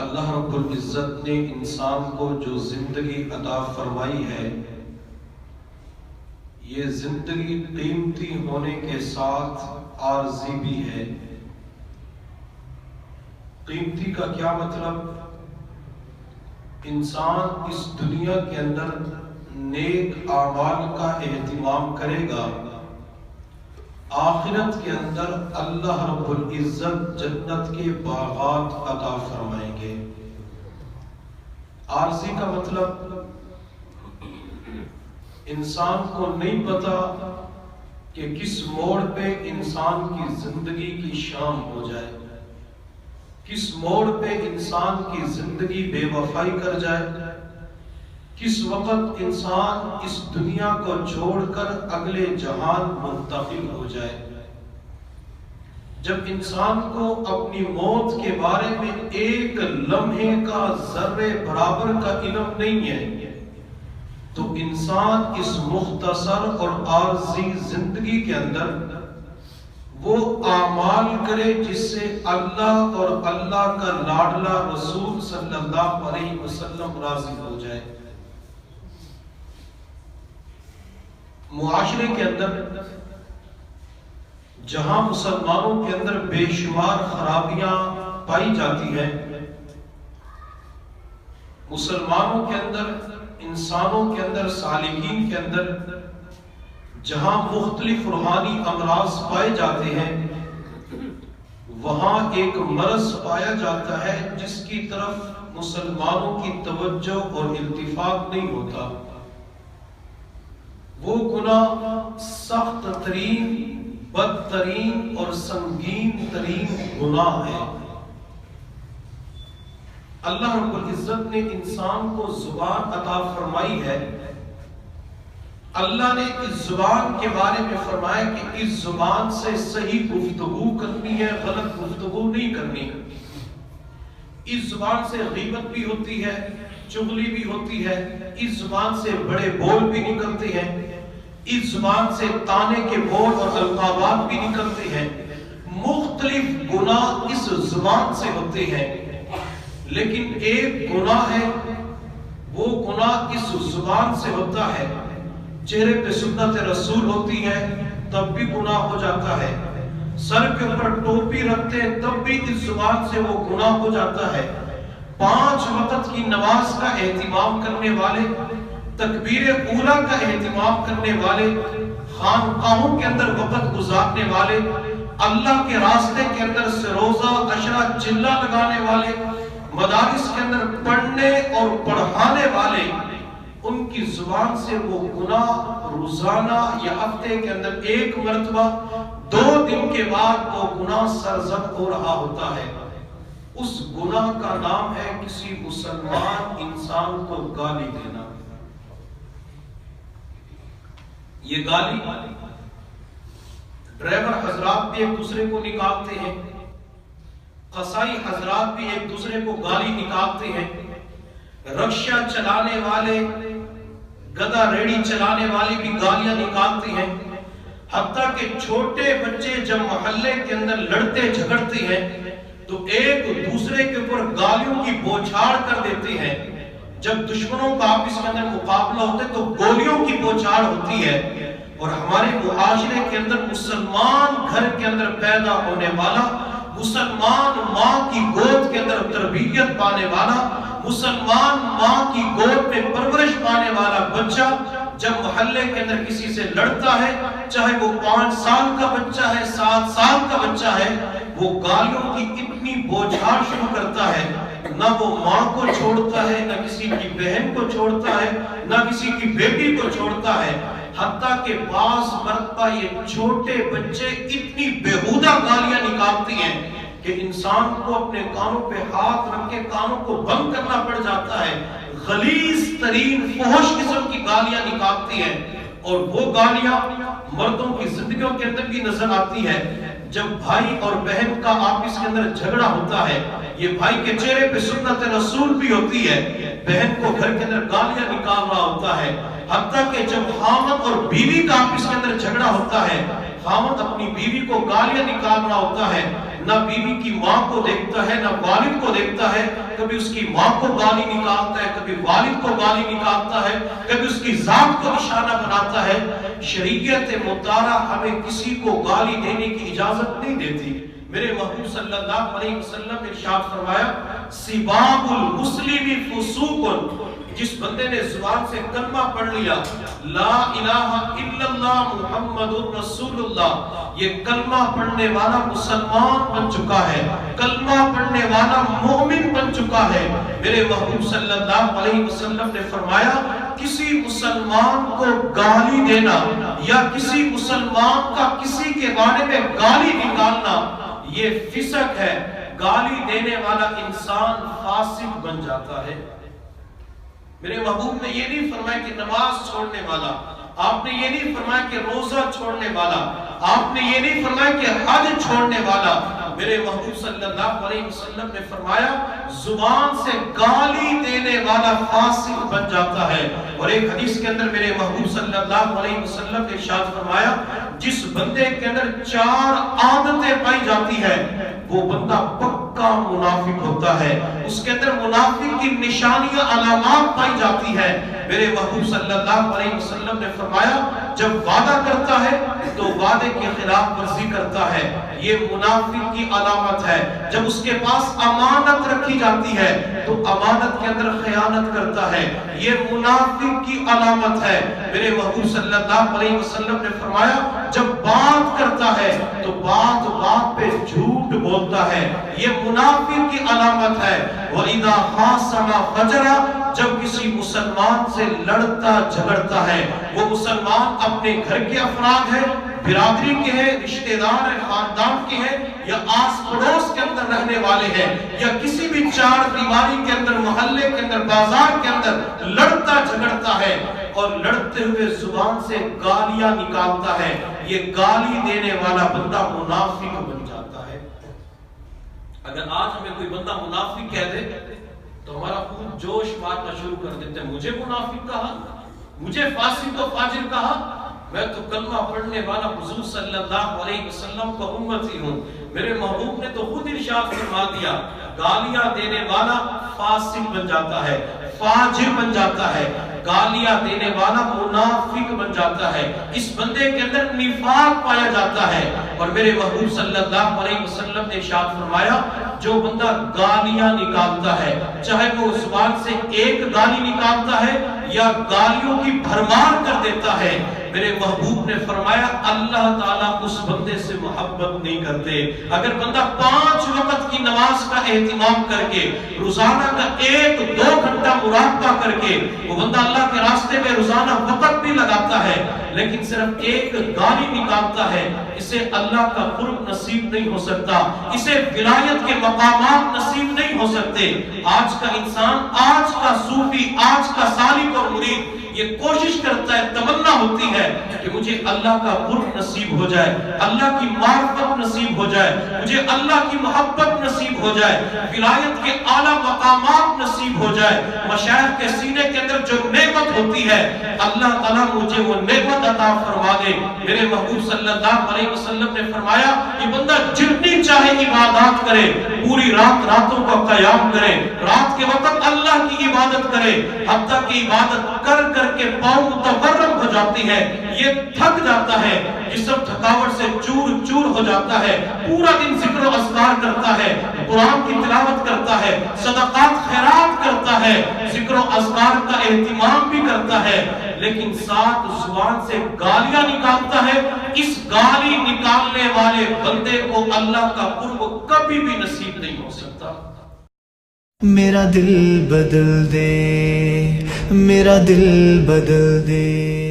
اللہ رب العزت نے انسان کو جو زندگی عطا فرمائی ہے، یہ زندگی قیمتی ہونے کے ساتھ عارضی بھی ہے۔ قیمتی کا کیا مطلب؟ انسان اس دنیا کے اندر نیک اعمال کا اہتمام کرے گا، آخرت کے اندر اللہ رب العزت جنت کے باغات عطا فرمائیں گے۔ عارضی کا مطلب انسان کو نہیں پتا کہ کس موڑ پہ انسان کی زندگی کی شام ہو جائے، کس موڑ پہ انسان کی زندگی بے وفائی کر جائے، کس وقت انسان اس دنیا کو چھوڑ کر اگلے جہان منتقل ہو جائے۔ جب انسان کو اپنی موت کے بارے میں ایک لمحے کا ذرے برابر کا علم نہیں ہے، تو انسان اس مختصر اور عارضی زندگی کے اندر وہ اعمال کرے جس سے اللہ اور اللہ کا لاڈلا رسول صلی اللہ علیہ وسلم راضی ہو جائے۔ معاشرے کے اندر جہاں مسلمانوں کے اندر بے شمار خرابیاں پائی جاتی ہیں، مسلمانوں کے اندر، انسانوں کے اندر، سالکین کے اندر جہاں مختلف روحانی امراض پائے جاتے ہیں، وہاں ایک مرض پایا جاتا ہے جس کی طرف مسلمانوں کی توجہ اور التفات نہیں ہوتا۔ وہ گناہ سخت ترین، بدترین اور سنگین ترین گناہ ہے۔ اللہ رب العزت نے انسان کو زبان عطا فرمائی ہے۔ اللہ نے اس زبان کے بارے میں فرمایا کہ اس زبان سے صحیح گفتگو کرنی ہے، غلط گفتگو نہیں کرنی ہے۔ اس زبان سے غیبت بھی ہوتی ہے، چغلی بھی ہوتی ہے، اس زبان سے بڑے بول بھی نکلتے ہیں، اس زبان سے تانے کے بول اور القابات بھی نکلتے ہیں۔ مختلف گناہ اس زبان سے ہوتے ہیں، لیکن ایک گناہ ہے، وہ گناہ اس زبان سے ہوتا ہے۔ چہرے پہ سنت رسول ہوتی ہے تب بھی گناہ ہو جاتا ہے، سر کے اوپر ٹوپی رکھتے ہیں تب بھی اس زبان سے وہ گناہ ہو جاتا ہے۔ 5 وقت کی نماز کا اہتمام کرنے والے، تکبیر اولیٰ کا اہتمام کرنے والے، خانقاہوں کے اندر وقت گزارنے والے، اللہ کے راستے کے اندر سے روزہ عشرہ چلہ لگانے والے، مدارس کے اندر پڑھنے اور پڑھانے والے، ان کی زبان سے وہ گناہ روزانہ یا ہفتے کے اندر 1 مرتبہ 2 دن کے بعد وہ گناہ سرزد ہو رہا ہوتا ہے۔ اس گناہ کا نام ہے کسی مسلمان انسان کو گالی دینا۔ یہ گالی ڈرائیور حضرات بھی ایک دوسرے کو نکالتے ہیں، قصائی حضرات بھی ایک دوسرے کو گالی نکالتے ہیں، رکشہ چلانے والے، گدا ریڑی چلانے والے بھی گالیاں نکالتے ہیں، حتیٰ کہ چھوٹے بچے جب محلے کے اندر لڑتے جھگڑتے ہیں تو ایک دوسرے کے اوپر گالیوں کی بوچھاڑ کر دیتے ہیں۔ جب دشمنوں کا آپس کے اندر مقابلہ ہوتا ہے تو گولیوں کی بوچھاڑ ہوتی ہے۔ اور ہمارے معاشرے کے اندر مسلمان گھر کے اندر پیدا ہونے والا، مسلمان ماں کی گود کے اندر تربیت پانے والا، مسلمان ماں کی گود میں پرورش پانے والا بچہ جب محلے کے اندر کسی سے لڑتا ہے، چاہے وہ 5 سال کا بچہ ہے، 7 سال کا بچہ ہے، وہ گالیوں کی اتنی بوچھاڑ شروع کرتا ہے، نہ وہ ماں کو چھوڑتا ہے، نہ کسی کی بہن کو چھوڑتا ہے، نہ کسی کی بیٹی کو چھوڑتا ہے، حتیٰ کہ بعض مرتبہ یہ چھوٹے بچے اتنی بےہودہ گالیاں نکالتی ہیں کہ انسان کو اپنے کانوں پہ ہاتھ رکھ کے کانوں کو بند کرنا پڑ جاتا ہے۔ غلیظ ترین فحش قسم کی گالیاں نکالتی ہیں، اور وہ گالیاں مردوں کی زندگیوں کے اندر بھی نظر آتی ہے۔ جب بھائی اور بہن کا آپس کے اندر جھگڑا ہوتا ہے، یہ بھائی کے چہرے پہ سنت رسول بھی ہوتی ہے، بہن کو گھر کے اندر گالیاں نکال رہا ہوتا ہے، حتیٰ کہ جب خاوند اور بیوی کا آپس کے اندر جھگڑا ہوتا ہے، خاوند اپنی بیوی کو گالیاں نکال رہا ہوتا ہے، نہ بیوی کی ماں کو دیکھتا ہے نہ والد کو دیکھتا ہے، کبھی اس کی ماں کو گالی نکالتا ہے، کبھی والد کو گالی نکالتا ہے، کبھی اس کی ذات کو نشانہ بناتا ہے۔ شریعت مطہرہ ہمیں کسی کو گالی دینے کی اجازت نہیں دیتی۔ میرے محبوب صلی اللہ علیہ وسلم نے ارشاد فرمایا سباب المسلم فسوق، جس بندے نے زبان سے کلمہ پڑھ لیا لا الہ الا اللہ محمد رسول اللہ، یہ کلمہ پڑھنے والا مسلمان بن چکا ہے، کلمہ پڑھنے والا مومن بن چکا ہے۔ میرے محبوب صلی اللہ علیہ وسلم نے فرمایا کسی مسلمان کو گالی دینا یا کسی مسلمان کا کسی کے بارے میں گالی نکالنا یہ فسق ہے۔ گالی دینے والا انسان فاسق بن جاتا ہے۔ میرے محبوب نے یہ نہیں فرمایا کہ نماز چھوڑنے والا، آپ نے یہ نہیں فرمایا کہ روزہ چھوڑنے والا، آپ نے یہ نہیں فرمایا کہ حج چھوڑنے والا۔ میرے محبوب صلی اللہ علیہ وسلم نے فرمایا زبان سے گالی دینے والا فاسق بن جاتا ہے۔ اور ایک حدیث کے اندر میرے محبوب صلی اللہ علیہ وسلم نے ارشاد فرمایا جس بندے کے اندر 4 عادتیں پائی جاتی ہے وہ بندہ پکا منافق ہوتا ہے، اس کے اندر منافق کی نشانیاں علامات پائی جاتی ہے۔ میرے محبوب صلی اللہ علیہ وسلم نے فرمایا جب وعدہ کرتا ہے تو وعدے کے خلاف ورزی کرتا ہے، یہ منافق کی علامت ہے۔ جب اس کے پاس امانت رکھی جاتی ہے تو امانت کے اندر خیانت کرتا ہے، یہ منافق کی علامت ہے۔ میرے محبوب صلی اللہ علیہ وسلم نے فرمایا جب بات کرتا ہے تو بات پہ جھوٹ بولتا ہے، یہ منافق کی علامت ہے۔ وَإِذَا خَاصَمَ فَجَرَ، جب کسی مسلمان سے لڑتا جھگڑتا ہے، وہ مسلمان اپنے گھر کے افراد ہیں، برادری کے ہیں، رشتہ دار ہیں، خاندان کے ہیں، یا آس پڑوس کے اندر رہنے والے ہیں، یا کسی بھی 4 دیواری کے اندر، محلے کے اندر، بازار کے اندر لڑتا جھگڑتا ہے اور لڑتے ہوئے زبان سے گالیاں نکالتا ہے، یہ گالی دینے والا بندہ منافق بن جاتا ہے۔ اگر آج ہمیں کوئی بندہ منافق کہہ دے تو ہمارا خون جوش مارنا شروع کر دیتے ہیں، مجھے منافق کہا، مجھے فاسق و فاجر کہا، میں تو کلمہ پڑھنے والا حضور صلی اللہ علیہ وسلم کا امتی ہوں۔ میرے محبوب نے تو خود ارشاد فرما دیا گالیاں دینے والا فاسق بن جاتا ہے، فاجر بن جاتا ہے، گالیاں دینے والا منافق بن جاتا ہے، اس بندے کے اندر نفاق پایا جاتا ہے۔ اور میرے محبوب صلی اللہ علیہ وسلم نے ارشاد فرمایا جو بندہ گالیاں نکالتا ہے، چاہے وہ زبان سے ایک گالی نکالتا ہے یا گالیوں کی بھرمار کر دیتا ہے، میرے محبوب نے فرمایا اللہ تعالیٰ اس بندے سے محبت نہیں کرتے۔ اگر بندہ 5 وقت کی نماز کا اہتمام کر کے روزانہ کا 1-2 گھنٹہ مراقبہ کر کے وہ بندہ اللہ کے راستے میں روزانہ وقت بھی لگاتا ہے لیکن صرف ایک گالی نکالتا ہے، اسے اللہ کا قرب نصیب نہیں ہو سکتا، اسے ولایت کے مقامات نصیب نہیں ہو سکتے۔ آج کا انسان، آج کا صوفی، آج کا سالک اور مرید یہ کوشش کرتا ہے، تمنا ہوتی ہے کہ مجھے اللہ کا قرب نصیب ہو جائے، اللہ کی معرفت نصیب ہو جائے، مجھے اللہ کی محبت نصیب ہو جائے، ولایت کے اعلیٰ مقامات نصیب ہو جائے، مشائخ کے سینے کے اندر جو نعمت ہوتی ہے اللہ تعالیٰ مجھے وہ نعمت عطا فرما دے۔ میرے محبوب صلی اللہ علیہ وسلم نے فرمایا یہ بندہ جتنی چاہے عبادات کرے، پوری راتوں کا قیام کرے، رات کے وقت اللہ کی عبادت کرے، حتیٰ کہ عبادت کر کے پاؤں متورم ہو جاتی ہے، یہ تھک جاتا ہے، جسم تھکاوٹ سے چور چور ہو جاتا ہے، پورا دن ذکر و اذکار کرتا ہے، قرآن کی تلاوت کرتا ہے، صدقات خیرات کرتا ہے، ذکر و اذکار کا اہتمام بھی کرتا ہے، لیکن ساتھ زبان سے گالیاں نکالتا ہے۔ اس گالی نکالنے والے بندے کو اللہ کا قرب کبھی بھی نصیب نہیں ہو سکتا۔ میرا دل بدل دے، میرا دل بدل دے۔